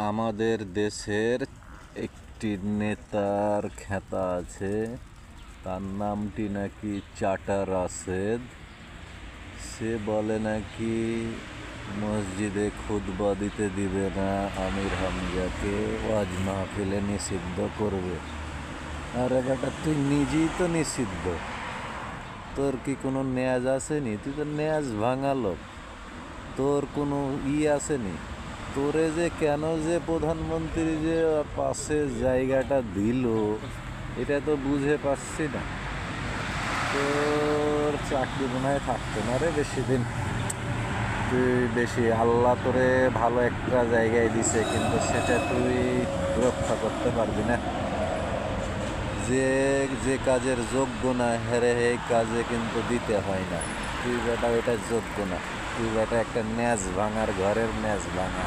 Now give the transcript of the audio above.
আমাদের দেশের একটি নেতার খ্যাতা আছে, তার নামটি নাকি চাটা রাশেদ। সে বলে নাকি মসজিদে খুতবা দিতে দিবে না, আমির হামজাকে ওয়াজ মাহফিলে নিষিদ্ধ করবে। আরে বেটা, তুই নিজেই তো নিষিদ্ধ, তোর কি কোনো ন্যাজ আসেনি? তুই তো ন্যাজ ভাঙা লোক, তোর কোনো আসেনি। তোরে যে কেন যে প্রধানমন্ত্রী যে পাশে জায়গাটা দিল, এটা তো বুঝে পাচ্ছি না। তোর চাকরি মনে হয় থাকতো না রে বেশি দিন। তুই বেশি, আল্লাহ তোরে ভালো একটা জায়গায় দিছে, কিন্তু সেটা তুই রক্ষা করতে পারবি না। যে যে কাজের যোগ্য না হেরে এই কাজে কিন্তু দিতে হয় না। তুই বেটা ওইটা যোগ্য না, তুই বেটা একটা ন্যাজ ভাঙার ঘরের ন্যাজ ভাঙা।